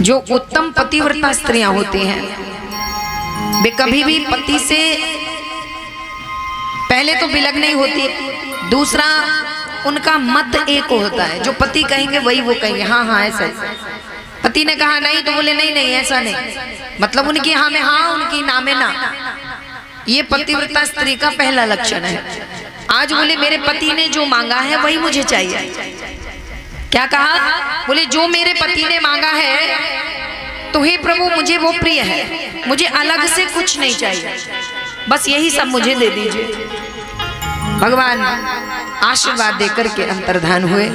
जो उत्तम पतिव्रता स्त्रियां होती हैं वे कभी भी पति से पहले तो विलग नहीं होती, दूसरा उनका मत एक होता है, जो पति कहेंगे वही वो कहेंगे, हाँ हाँ ऐसा ही। पति ने कहा नहीं तो बोले नहीं नहीं ऐसा नहीं, मतलब उनकी हाँ में हाँ उनकी ना में ना। ये पतिव्रता स्त्री का पहला लक्षण है। आज बोले मेरे पति ने जो मांगा है वही मुझे चाहिए। क्या कहा? बोले जो मेरे पति ने मांगा है तो हे प्रभु मुझे वो प्रिय है, मुझे अलग से कुछ नहीं चाहिए, बस यही सब मुझे दे दीजिए। भगवान आशीर्वाद देकर के अंतर्धान हुए।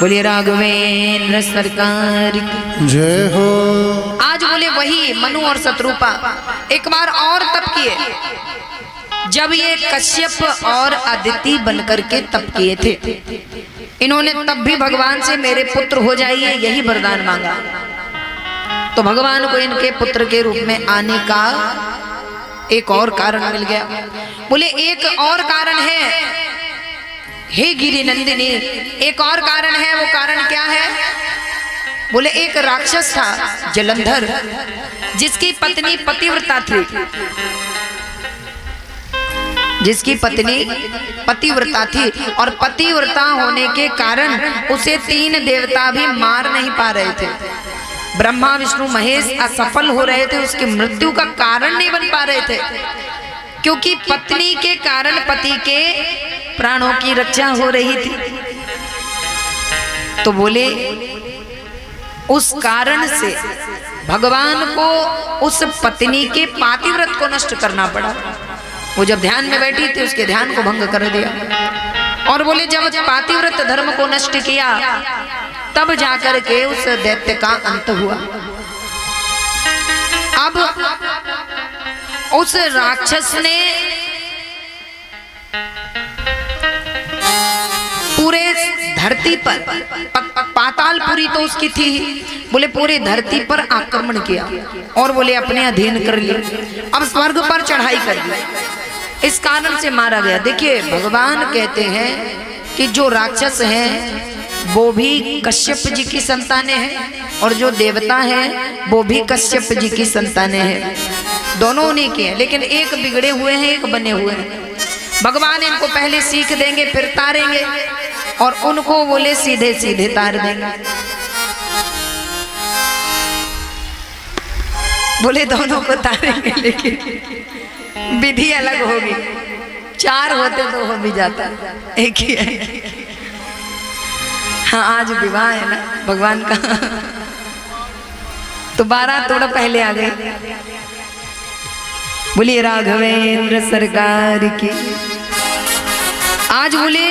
बोलिए राघवेंद्र सरकार की जय हो। आज बोले वही मनु और शत्रुपा एक बार और तप किए, जब ये कश्यप और अदिति बनकर के तप किए थे। इन्होंने तब भी भगवान से मेरे पुत्र हो जाइए यही वरदान मांगा, तो भगवान को इनके पुत्र के रूप में आने का एक और कारण मिल गया। बोले एक और कारण है हे गिरि नंदिनी, एक और कारण है। वो कारण क्या है? बोले एक राक्षस था जलंधर, जिसकी पत्नी पतिव्रता थी, जिसकी पत्नी पतिव्रता थी, और पतिव्रता होने के कारण उसे 3 देवता भी मार नहीं पा रहे थे। ब्रह्मा विष्णु महेश असफल हो रहे थे, उसकी मृत्यु का कारण नहीं बन पा रहे थे, क्योंकि पत्नी के कारण पति के प्राणों की रक्षा हो रही थी। तो बोले उस कारण से भगवान को उस पत्नी के पातिव्रत को नष्ट करना पड़ा। वो जब ध्यान में बैठी थी उसके ध्यान को भंग कर दिया, और बोले जब पातिव्रत धर्म को नष्ट किया तब जाकर के उस दैत्य का अंत हुआ। अब उस राक्षस ने पूरे धरती पर, पातालपुरी तो उसकी थी, बोले पूरे धरती पर आक्रमण किया और बोले अपने अधीन कर लिया। अब स्वर्ग पर चढ़ाई कर दी, इस कारण से मारा गया। देखिए भगवान कहते हैं कि जो राक्षस हैं वो भी कश्यप जी की संतानें हैं, और जो देवता हैं वो भी कश्यप जी की संतानें हैं। दोनों उन्हीं के हैं, लेकिन एक बिगड़े हुए हैं एक बने हुए हैं। भगवान इनको पहले सीख देंगे फिर तारेंगे, और उनको बोले सीधे सीधे तार देंगे। बोले दोनों को तारेंगे, लेकिन विधि अलग होगी। 4 होते तो हो भी जाता, एक ही है। हाँ आज विवाह है ना भगवान का, तो 12 थोड़ा पहले आ गए। बोलिए राघवेंद्र सरकार की। आज बोले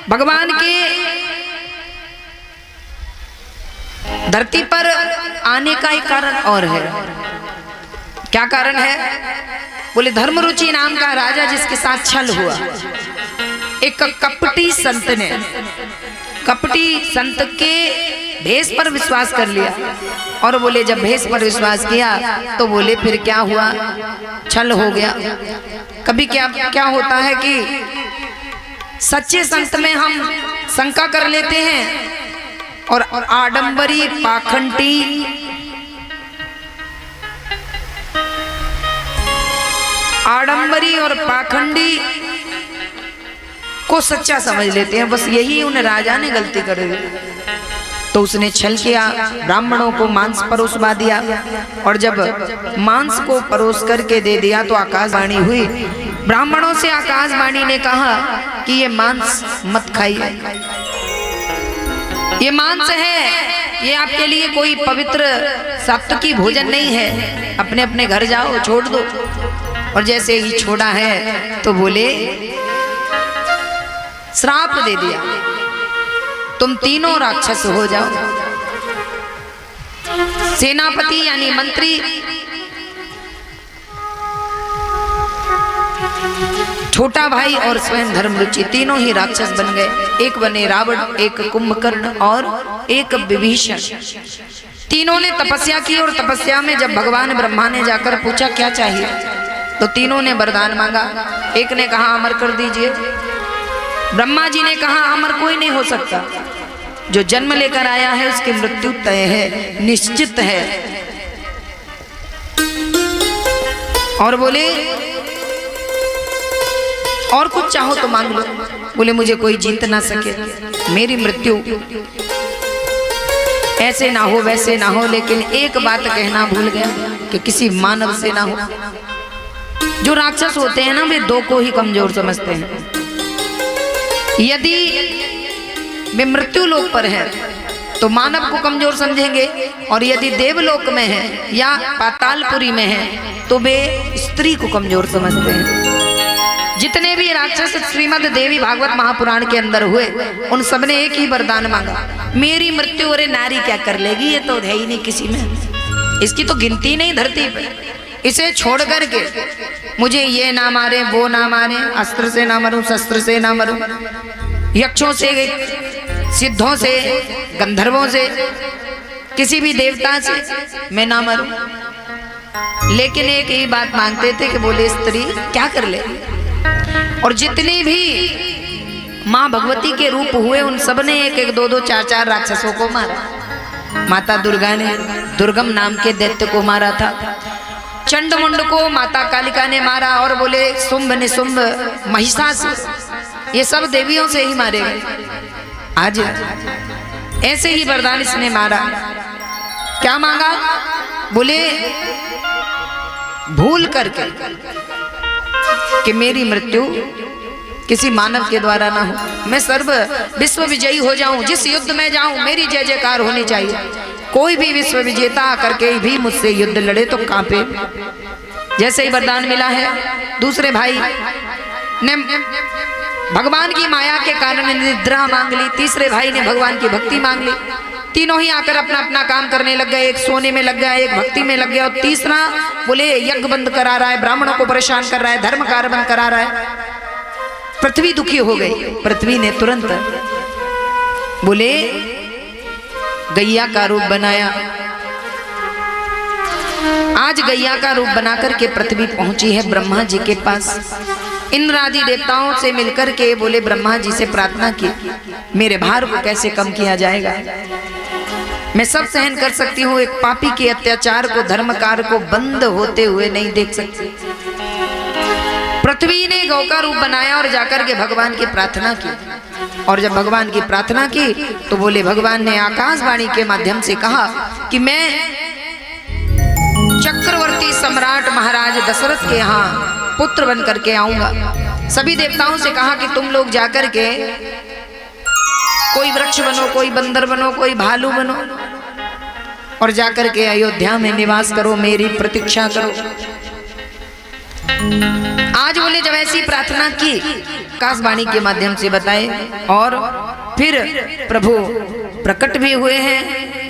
भगवान के धरती पर आने का एक कारण और है। क्या कारण है? बोले धर्मरुचि नाम का राजा जिसके साथ छल हुआ, एक कपटी संत ने कपटी संत के भेष पर विश्वास कर लिया, और बोले जब भेष पर विश्वास किया तो बोले फिर क्या हुआ? छल हो गया। कभी क्या होता है कि सच्चे संत में हम शंका कर लेते हैं, और आडंबरी पाखंडी और पाखंडी को सच्चा समझ लेते हैं। बस यही उन राजा ने गलती कर दी। तो उसने छल किया, ब्राह्मणों को मांस परोसवा दिया, और जब मांस को परोस करके दे दिया तो आकाशवाणी हुई। ब्राह्मणों से आकाशवाणी ने कहा कि ये मांस मत खाइए, ये मांस है, ये आपके लिए कोई पवित्र सात्विकी भोजन नहीं है, अपने अपने घर जाओ छोड़ दो। और जैसे ही छोड़ा है तो बोले श्राप दे दिया, तुम तीनों राक्षस हो जाओ। सेनापति यानी मंत्री, छोटा भाई और स्वयं धर्मरुचि तीनों ही राक्षस बन गए। एक बने रावण, एक कुंभकर्ण और एक विभीषण। तीनों ने तपस्या की, और तपस्या में जब भगवान ब्रह्मा ने जाकर पूछा क्या चाहिए, तो तीनों ने वरदान मांगा। एक ने कहा अमर कर दीजिए, ब्रह्मा जी ने कहा अमर कोई नहीं हो सकता, जो जन्म लेकर आया है उसकी मृत्यु तय है, निश्चित है। और बोले और कुछ चाहो तो मांग लो। बोले मुझे कोई जीत ना सके, मेरी मृत्यु ऐसे ना हो वैसे ना हो, लेकिन एक बात कहना भूल गया कि किसी मानव से ना हो। जो राक्षस होते हैं ना वे दो को ही कमजोर समझते हैं। यदि वे मृत्यु लोक पर है तो मानव को कमजोर समझेंगे, और यदि देवलोक में है या पातालपुरी में है तो वे स्त्री को कमजोर समझते हैं। जितने भी राक्षस श्रीमद् देवी भागवत महापुराण के अंदर हुए उन सबने एक ही वरदान मांगा, मेरी मृत्यु। अरे नारी क्या कर लेगी, ये तो है ही नहीं किसी में, इसकी तो गिनती नहीं धरती पे। इसे छोड़ करके मुझे ये ना मारे वो ना मारे, अस्त्र से ना मरूं शस्त्र से ना मरूं, यक्षों से सिद्धों से गंधर्वों से किसी भी देवता से मैं ना मरूं। लेकिन एक ही बात मांगते थे कि बोले स्त्री क्या कर ले। और जितनी भी माँ भगवती के रूप हुए उन सब ने एक एक दो दो चार चार राक्षसों को मारा। माता दुर्गा ने दुर्गम नाम के दैत्य को मारा था, चंडमुंड को माता कालिका ने मारा, और बोले शुंभ निशुंभ महिषासुर, ये सब देवियों से ही मारे गए। आज ऐसे ही वरदान इसने मारा। क्या मांगा, बोले भूल करके कि मेरी मृत्यु किसी मानव के द्वारा ना हो, मैं सर्व विश्व विजयी हो जाऊं, जिस युद्ध में जाऊं मेरी जय जयकार होनी चाहिए। कोई भी विश्व विजेता आकर के भी मुझसे युद्ध लड़े तो कांपे। जैसे ही वरदान मिला है, दूसरे भाई ने भगवान की माया के कारण निद्रा मांग ली, तीसरे भाई ने भगवान की भक्ति मांग ली। तीनों ही आकर अपना अपना काम करने लग गए, एक सोने में लग गया, एक भक्ति में लग गया, और तीसरा बोले यज्ञ बंद करा रहा है, ब्राह्मणों को परेशान कर रहा है, धर्म कार्य बंद करा रहा है। पृथ्वी दुखी हो गई। पृथ्वी ने तुरंत बोले गैया का रूप बनाया। आज गैया का रूप बनाकर के पृथ्वी पहुंची है ब्रह्मा जी के पास। इंद्र आदि देवताओं से मिलकर के बोले ब्रह्मा जी से प्रार्थना की, मेरे भार को कैसे कम किया जाएगा, मैं सब सहन कर सकती हूँ, एक पापी के अत्याचार को धर्मकार को बंद होते हुए नहीं देख सकती। पृथ्वी ने गौ का रूप बनाया और जाकर के भगवान की प्रार्थना की, और जब भगवान की प्रार्थना की तो बोले भगवान ने आकाशवाणी के माध्यम से कहा कि मैं चक्रवर्ती सम्राट महाराज दशरथ के यहाँ पुत्र बन करके आऊंगा। सभी देवताओं से कहा कि तुम लोग जाकर के कोई वृक्ष बनो, कोई बंदर बनो, कोई भालू बनो, और जाकर के अयोध्या में निवास करो, मेरी प्रतीक्षा करो। आज बोले जब ऐसी प्रार्थना की आकाशवाणी के माध्यम से बताए, और फिर प्रभु प्रकट भी हुए हैं।